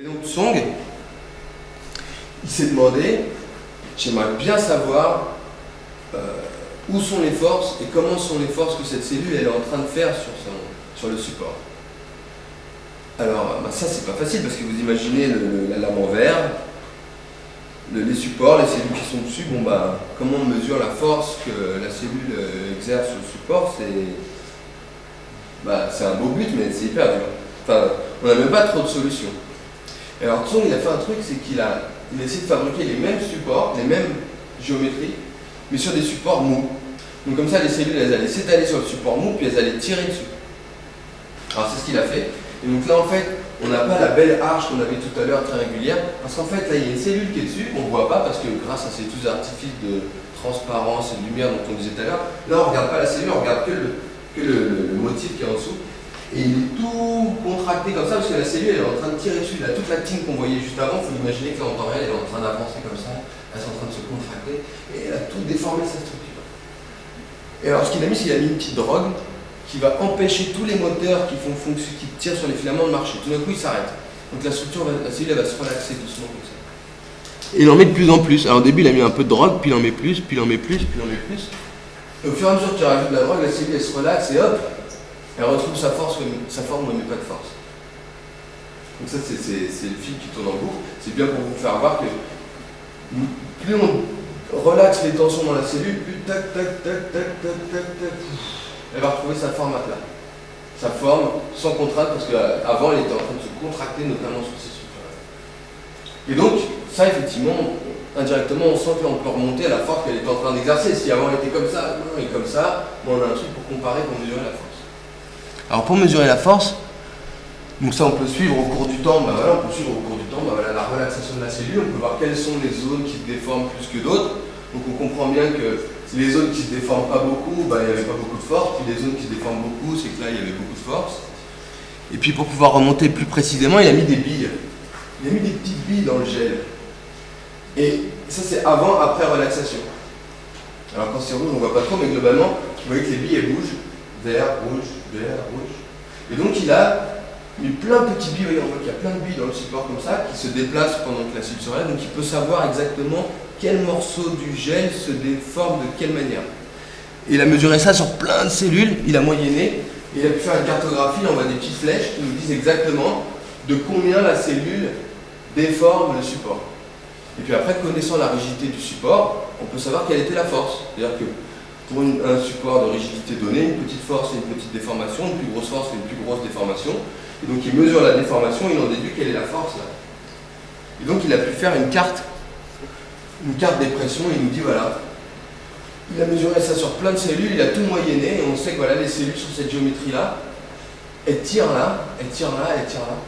Et donc Song, il s'est demandé, j'aimerais bien savoir où sont les forces et comment sont les forces que cette cellule elle est en train de faire sur le support. Alors ça c'est pas facile parce que vous imaginez la lame en verre, les supports, les cellules qui sont dessus, comment on mesure la force que la cellule exerce sur le support, c'est un beau but mais c'est hyper dur. Enfin, on n'a même pas trop de solutions. Et alors Tsong il a fait un truc, c'est qu'il a essayé de fabriquer les mêmes supports, les mêmes géométries, mais sur des supports mous. Donc comme ça les cellules elles allaient s'étaler sur le support mou puis elles allaient tirer dessus. Alors c'est ce qu'il a fait. Et donc là en fait on n'a pas la belle arche qu'on avait tout à l'heure très régulière, parce qu'en fait là il y a une cellule qui est dessus, on ne voit pas parce que grâce à ces tous artifices de transparence et de lumière dont on disait tout à l'heure, là on ne regarde pas la cellule, on regarde que le motif qui est en dessous. Et il est tout contracté comme ça parce que la cellule elle est en train de tirer dessus. Là, toute la tine qu'on voyait juste avant, il faut imaginer que là en temps réel elle est en train d'avancer comme ça, elle est en train de se contracter et elle a tout déformé sa structure. Et alors ce qu'il a mis, c'est qu'il a mis une petite drogue qui va empêcher tous les moteurs qui tirent sur les filaments de marcher. Tout d'un coup, il s'arrête. Donc la cellule elle va se relaxer doucement comme ça. Et il en met de plus en plus. Alors au début, il a mis un peu de drogue, puis il en met plus, puis il en met plus, puis il en met plus. Et au fur et à mesure que tu rajoutes de la drogue, la cellule elle se relaxe et hop, elle retrouve sa forme où elle met pas de force. Donc ça, c'est le fil qui tourne en boucle. C'est bien pour vous faire voir que plus on relaxe les tensions dans la cellule, plus tac, tac, tac, tac, tac, tac, tac, elle va retrouver sa forme à plat. Sa forme sans contrainte, parce qu'avant, elle était en train de se contracter, notamment sur ces structures-là. Et donc, ça, effectivement, indirectement, on sent qu'on peut remonter à la force qu'elle était en train d'exercer. Si avant elle était comme ça, et comme ça, on a un truc pour comparer, pour mesurer la force. Alors pour mesurer la force, donc ça on peut suivre au cours du temps, la relaxation de la cellule, on peut voir quelles sont les zones qui se déforment plus que d'autres. Donc on comprend bien que les zones qui se déforment pas beaucoup, il n'y avait pas beaucoup de force, puis les zones qui se déforment beaucoup, c'est que là il y avait beaucoup de force. Et puis pour pouvoir remonter plus précisément, il a mis des billes. Il a mis des petites billes dans le gel. Et ça c'est avant, après relaxation. Alors quand c'est rouge on ne voit pas trop, mais globalement, vous voyez que les billes elles bougent. Vert, rouge, et donc il a mis plein de petits billes, on voit qu'il y a plein de billes dans le support comme ça, qui se déplacent pendant que la cellule se relève, donc il peut savoir exactement quel morceau du gel se déforme de quelle manière. Et il a mesuré ça sur plein de cellules, il a moyenné, et il a pu faire une cartographie, on voit des petites flèches qui nous disent exactement de combien la cellule déforme le support. Et puis après, connaissant la rigidité du support, on peut savoir quelle était la force. C'est-à-dire que pour un support de rigidité donnée, une petite force et une petite déformation, une plus grosse force et une plus grosse déformation. Et donc il mesure la déformation, il en déduit quelle est la force là. Et donc il a pu faire une carte des pressions, et il nous dit voilà, il a mesuré ça sur plein de cellules, il a tout moyenné, et on sait que voilà, les cellules sur cette géométrie là, elles tirent là, elles tirent là, elles tirent là.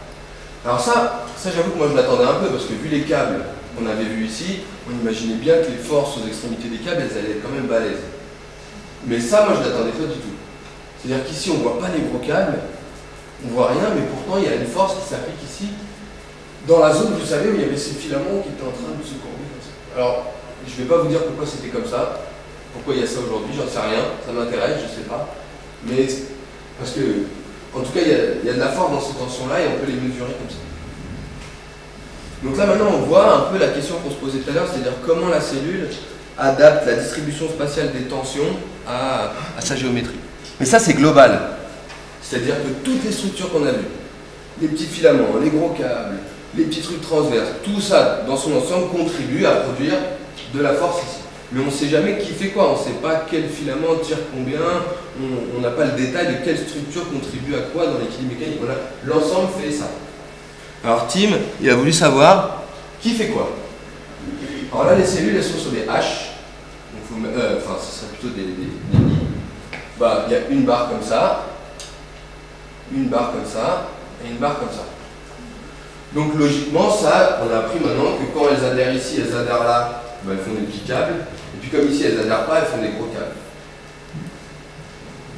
Alors ça j'avoue que moi je l'attendais un peu, parce que vu les câbles qu'on avait vus ici, on imaginait bien que les forces aux extrémités des câbles, elles allaient être quand même balèzes. Mais ça, moi, je ne l'attendais pas du tout. C'est-à-dire qu'ici, on ne voit pas les gros câbles, on ne voit rien, mais pourtant, il y a une force qui s'applique ici, dans la zone, vous savez, où il y avait ces filaments qui étaient en train de se courber comme ça. Alors, je ne vais pas vous dire pourquoi c'était comme ça, pourquoi il y a ça aujourd'hui, j'en sais rien, ça m'intéresse, je ne sais pas. Mais, parce que, en tout cas, il y a de la force dans ces tensions-là, et on peut les mesurer comme ça. Donc là, maintenant, on voit un peu la question qu'on se posait tout à l'heure, c'est-à-dire comment la cellule adapte la distribution spatiale des tensions à sa géométrie. Mais ça, c'est global. C'est-à-dire que toutes les structures qu'on a vues, les petits filaments, les gros câbles, les petits trucs transverses, tout ça, dans son ensemble, contribue à produire de la force ici. Mais on ne sait jamais qui fait quoi, on ne sait pas quel filament tire combien, on n'a pas le détail de quelle structure contribue à quoi dans l'équilibre mécanique. Voilà, l'ensemble fait ça. Alors Tim, il a voulu savoir qui fait quoi. Alors là, les cellules, elles sont sur des haches. Enfin, ce serait plutôt des nids. Il y a une barre comme ça, une barre comme ça, et une barre comme ça. Donc logiquement, ça, on a appris maintenant que quand elles adhèrent ici, elles adhèrent là, elles font des petits câbles. Et puis comme ici, elles adhèrent pas, elles font des gros câbles.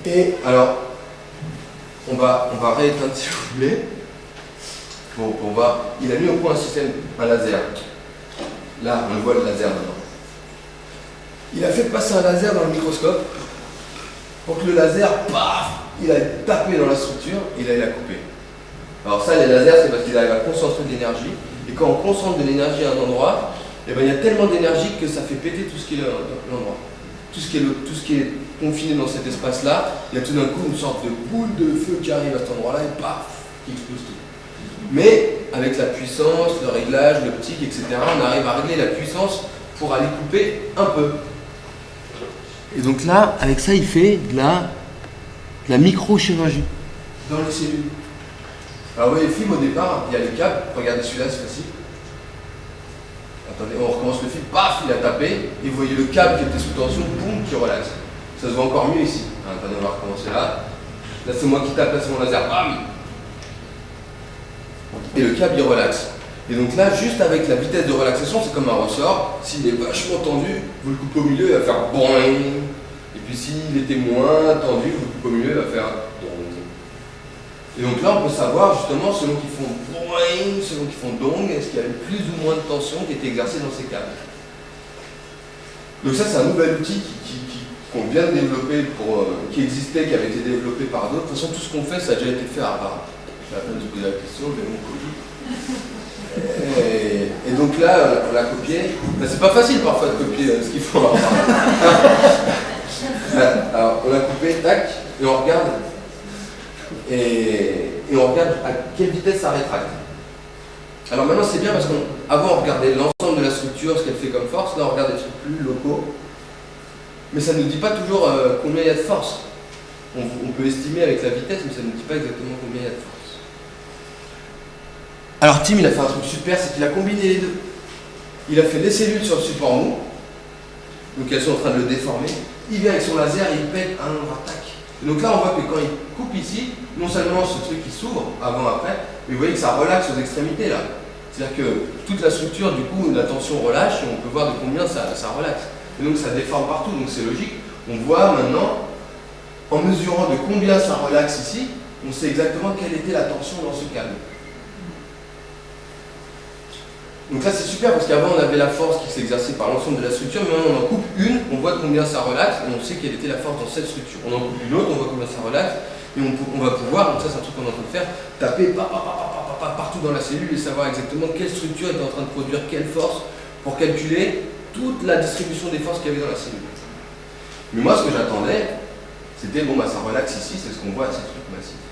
Et alors, on va rééteindre si vous voulez. Pour voir, il a mis au point un laser. Là, on voit le laser maintenant. Il a fait passer un laser dans le microscope pour que le laser, paf, il a tapé dans la structure et il a coupé. Alors ça, les lasers, c'est parce qu'ils arrivent à concentrer de l'énergie. Et quand on concentre de l'énergie à un endroit, eh ben, il y a tellement d'énergie que ça fait péter tout ce qui est l'endroit. Tout ce qui est confiné dans cet espace-là, il y a tout d'un coup une sorte de boule de feu qui arrive à cet endroit-là et paf, qui explose tout. Mais avec la puissance, le réglage, l'optique, etc., on arrive à régler la puissance pour aller couper un peu. Et donc là, avec ça, il fait de la microchirurgie dans les cellules. Alors vous voyez le film au départ, il y a les câbles, regardez celui-là, c'est facile. Attendez, on recommence le film, paf, il a tapé, et vous voyez le câble qui était sous tension, boum, qui relaxe. Ça se voit encore mieux ici. Attendez, on va recommencer là. Là, c'est moi qui tape, là, c'est mon laser, bam. Et le câble, il relaxe. Et donc là, juste avec la vitesse de relaxation, c'est comme un ressort. S'il est vachement tendu, vous le coupez au milieu, il va faire boing. Et puis s'il était moins tendu, vous le coupez au milieu, il va faire dong. Et donc là, on peut savoir justement, selon qu'ils font boing, selon qu'ils font dong, est-ce qu'il y a eu plus ou moins de tension qui était exercée dans ces câbles. Donc ça, c'est un nouvel outil qu'on vient de développer, qui existait, qui avait été développé par d'autres. De toute façon, tout ce qu'on fait, ça a déjà été fait à Harvard. J'ai la peine de se poser la question, je vais mon colis. Et donc là, on l'a copié. Ben, c'est pas facile parfois de copier ce qu'ils font à Harvard. Alors, on l'a coupé, tac, et on regarde. Et on regarde à quelle vitesse ça rétracte. Alors maintenant c'est bien parce qu'avant on regardait l'ensemble de la structure, ce qu'elle fait comme force, là on regarde des trucs plus locaux. Mais ça ne nous dit pas toujours combien il y a de force. On peut estimer avec la vitesse, mais ça ne nous dit pas exactement combien il y a de force. Alors Tim il a fait un truc super, c'est qu'il a combiné les deux. Il a fait des cellules sur le support mou, donc elles sont en train de le déformer. Il vient avec son laser et il pète un endroit, tac. Donc là, on voit que quand il coupe ici, non seulement ce truc qui s'ouvre avant-après, mais vous voyez que ça relaxe aux extrémités là. C'est-à-dire que toute la structure, du coup, la tension relâche et on peut voir de combien ça relaxe. Et donc ça déforme partout, donc c'est logique. On voit maintenant, en mesurant de combien ça relaxe ici, on sait exactement quelle était la tension dans ce câble. Donc là c'est super parce qu'avant on avait la force qui s'exerçait par l'ensemble de la structure, mais maintenant on en coupe une, on voit combien ça relaxe et on sait quelle était la force dans cette structure. On en coupe une autre, on voit combien ça relaxe et on va pouvoir, donc ça c'est un truc qu'on est en train de faire, taper partout dans la cellule et savoir exactement quelle structure est en train de produire quelle force pour calculer toute la distribution des forces qu'il y avait dans la cellule. Mais moi ce que j'attendais, c'était bon bah ça relaxe ici, c'est ce qu'on voit à ces trucs massifs.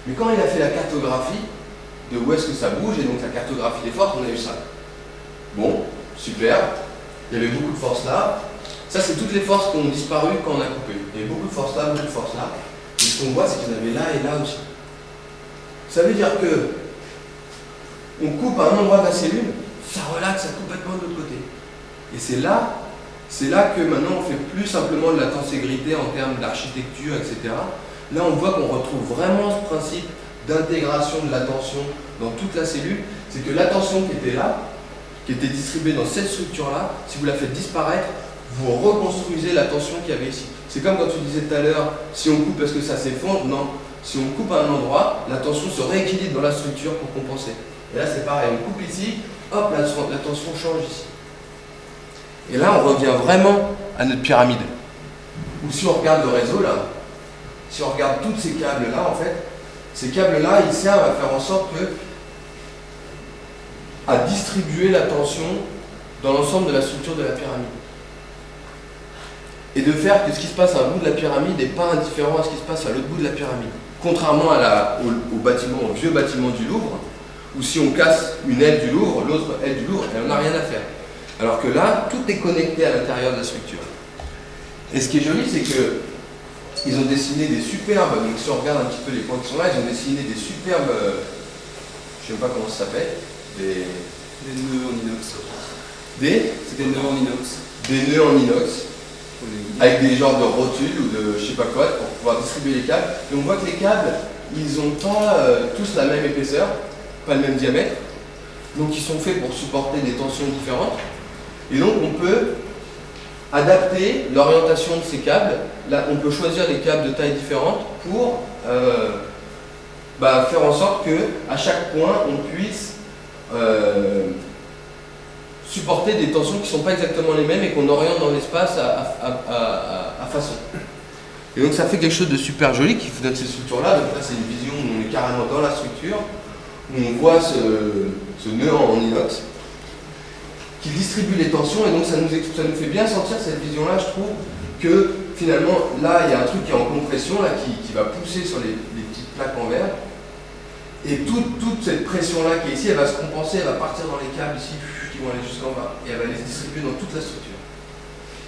Mais quand il a fait la cartographie de où est-ce que ça bouge et donc la cartographie des forces, on a eu ça. Bon, super, il y avait beaucoup de forces là. Ça, c'est toutes les forces qui ont disparu quand on a coupé. Il y avait beaucoup de forces là, beaucoup de forces là. Et ce qu'on voit, c'est qu'il y en avait là et là aussi. Ça veut dire que on coupe à un endroit de la cellule, ça relaxe complètement de l'autre côté. Et c'est là que maintenant on fait plus simplement de la tenségrité en termes d'architecture, etc. Là, on voit qu'on retrouve vraiment ce principe d'intégration de la tension dans toute la cellule. C'est que la tension qui était là, qui était distribuée dans cette structure-là, si vous la faites disparaître, vous reconstruisez la tension qu'il y avait ici. C'est comme quand tu disais tout à l'heure, si on coupe parce que ça s'effondre, non. Si on coupe à un endroit, la tension se rééquilibre dans la structure pour compenser. Et là c'est pareil, on coupe ici, hop, la tension change ici. Et là on revient vraiment à notre pyramide. Ou si on regarde le réseau là, si on regarde tous ces câbles-là, en fait, ces câbles-là, ils servent à faire en sorte que à distribuer la tension dans l'ensemble de la structure de la pyramide. Et de faire que ce qui se passe à un bout de la pyramide n'est pas indifférent à ce qui se passe à l'autre bout de la pyramide. Contrairement au vieux bâtiment du Louvre, où si on casse une aile du Louvre, l'autre aile du Louvre, elle n'en a rien à faire. Alors que là, tout est connecté à l'intérieur de la structure. Et ce qui est joli, c'est que ils ont dessiné des superbes, donc si on regarde un petit peu les points qui sont là, ils ont dessiné des superbes, je ne sais pas comment ça s'appelle, des nœuds en inox. C'est des nœuds en inox. Des nœuds en inox, avec des genres de rotules ou de je sais pas quoi, pour pouvoir distribuer les câbles. Et on voit que les câbles, ils n'ont pas tous la même épaisseur, pas le même diamètre, donc ils sont faits pour supporter des tensions différentes. Et donc on peut adapter l'orientation de ces câbles. Là, on peut choisir des câbles de taille différente pour faire en sorte que à chaque point on puisse supporter des tensions qui ne sont pas exactement les mêmes et qu'on oriente dans l'espace à façon. Et donc ça fait quelque chose de super joli qui donne ces structures-là. Donc là c'est une vision où on est carrément dans la structure. où on voit ce nœud en inox qui distribue les tensions, et donc ça nous fait bien sentir cette vision-là, je trouve, que finalement, là, il y a un truc qui est en compression, là, qui va pousser sur les petites plaques en verre, et toute cette pression-là qui est ici, elle va se compenser, elle va partir dans les câbles ici, qui vont aller jusqu'en bas, et elle va les distribuer dans toute la structure.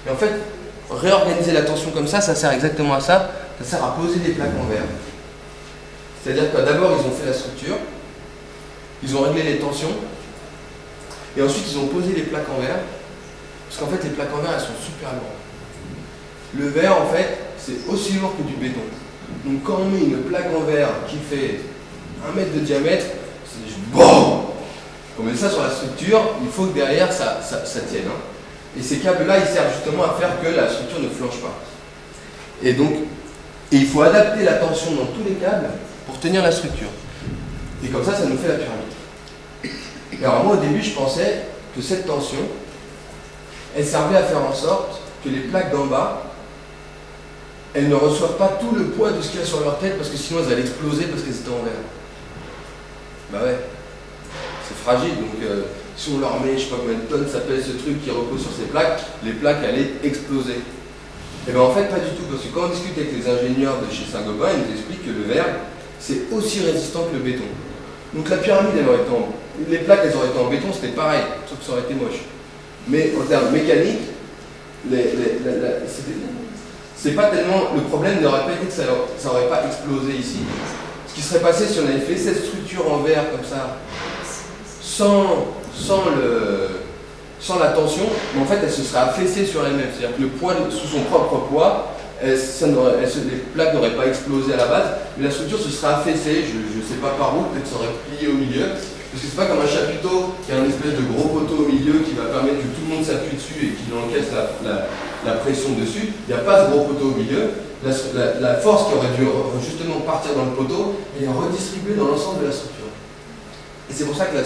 Et en fait, réorganiser la tension comme ça sert exactement à ça, ça sert à poser des plaques en verre. C'est-à-dire que d'abord, ils ont fait la structure, ils ont réglé les tensions, et ensuite ils ont posé les plaques en verre, parce qu'en fait les plaques en verre elles sont super lourdes. Le verre en fait c'est aussi lourd que du béton. Donc quand on met une plaque en verre qui fait 1 mètre de diamètre, c'est juste BOUM! On met ça sur la structure, il faut que derrière ça tienne. Hein. Et ces câbles là ils servent justement à faire que la structure ne flanche pas. Et donc il faut adapter la tension dans tous les câbles pour tenir la structure. Et comme ça nous fait la pyramide. Et alors moi au début je pensais que cette tension, elle servait à faire en sorte que les plaques d'en bas, elles ne reçoivent pas tout le poids de ce qu'il y a sur leur tête parce que sinon elles allaient exploser parce qu'elles étaient en verre. Bah ouais, c'est fragile, donc si on leur met je sais pas combien de tonnes, ça pèse ce truc qui repose sur ces plaques, les plaques allaient exploser. Et bien en fait pas du tout, parce que quand on discute avec les ingénieurs de chez Saint-Gobain, ils nous expliquent que le verre, c'est aussi résistant que le béton. Donc la pyramide, elle aurait été les plaques, elles auraient été en béton, c'était pareil, sauf que ça aurait été moche. Mais en termes mécaniques, c'est pas tellement. Le problème n'aurait pas été que ça n'aurait pas explosé ici. Ce qui serait passé si on avait fait cette structure en verre comme ça, sans la tension, mais en fait elle se serait affaissée sur elle-même. C'est-à-dire que le poids, sous son propre poids, les plaques n'auraient pas explosé à la base, mais la structure se serait affaissée, je ne sais pas par où, peut-être ça aurait plié au milieu. Parce que c'est pas comme un chapiteau qui a une espèce de gros poteau au milieu qui va permettre que tout le monde s'appuie dessus et qu'il encaisse la pression dessus. Il n'y a pas ce gros poteau au milieu. La force qui aurait dû justement partir dans le poteau, elle est redistribuée dans l'ensemble de la structure. Et c'est pour ça que la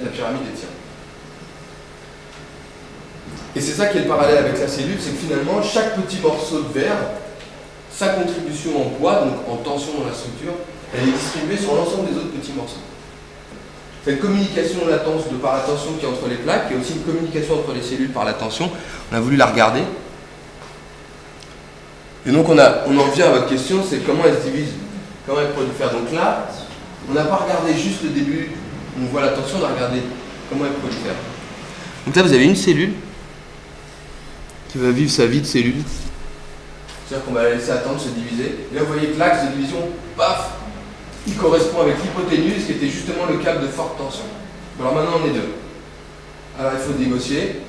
pyramide est tient. Et c'est ça qui est le parallèle avec la cellule, c'est que finalement chaque petit morceau de verre, sa contribution en poids, donc en tension dans la structure, elle est distribuée sur l'ensemble des autres petits morceaux. Cette communication par la tension qui est entre les plaques, il y a aussi une communication entre les cellules par la tension. On a voulu la regarder. Et donc on en vient à votre question, c'est comment elle se divise, comment elle prolifère. Donc là, on n'a pas regardé juste le début, on voit la tension, on a regardé comment elle prolifère. Donc là vous avez une cellule qui va vivre sa vie de cellule. C'est-à-dire qu'on va la laisser attendre, se diviser. Et là vous voyez que l'axe de division, paf, il correspond avec l'hypoténuse qui était justement le câble de forte tension. Alors maintenant on est deux. Alors il faut négocier.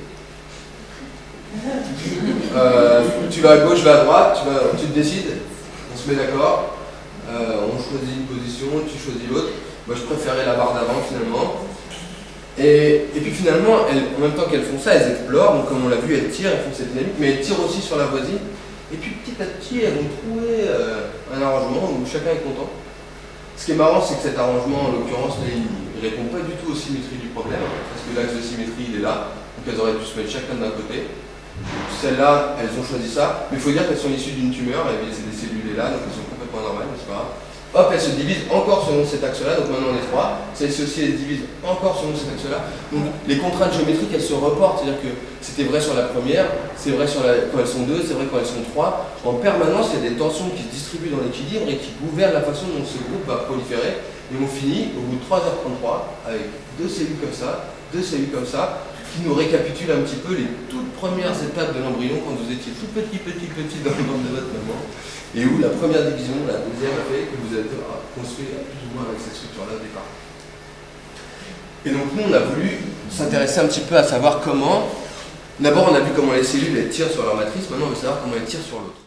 Tu vas à gauche, je vais à droite, tu te décides, on se met d'accord, on choisit une position, tu choisis l'autre. Moi je préférais la barre d'avant finalement. Et puis finalement, en même temps qu'elles font ça, elles explorent, donc comme on l'a vu, elles tirent, elles font cette dynamique, mais elles tirent aussi sur la voisine. Et puis petit à petit, elles vont trouver un arrangement où chacun est content. Ce qui est marrant, c'est que cet arrangement, en l'occurrence, il ne répond pas du tout aux symétries du problème, parce que l'axe de symétrie, il est là, donc elles auraient dû se mettre chacun d'un côté. Celles-là, elles ont choisi ça, mais il faut dire qu'elles sont issues d'une tumeur, c'est des cellules là, donc elles sont complètement normales, mais c'est pas grave. Hop, elles se divisent encore selon cet axe-là, donc maintenant on est 3. Celles-ci aussi, elles se divisent encore selon cet axe-là. Donc les contraintes géométriques, elles se reportent, c'est-à-dire que c'était vrai sur la première, c'est vrai quand elles sont 2, c'est vrai quand elles sont 3. En permanence, il y a des tensions qui se distribuent dans l'équilibre et qui gouvernent la façon dont ce groupe va proliférer. Et on finit au bout de 3h33 avec 2 cellules comme ça, 2 cellules comme ça, qui nous récapitule un petit peu les toutes premières étapes de l'embryon quand vous étiez tout petit dans le ventre de votre maman, et où la première division, la deuxième a fait que vous êtes construit plus ou moins avec cette structure-là au départ. Et donc nous, on a voulu s'intéresser un petit peu à savoir comment. D'abord, on a vu comment les cellules elles tirent sur leur matrice, maintenant on veut savoir comment elles tirent sur l'autre.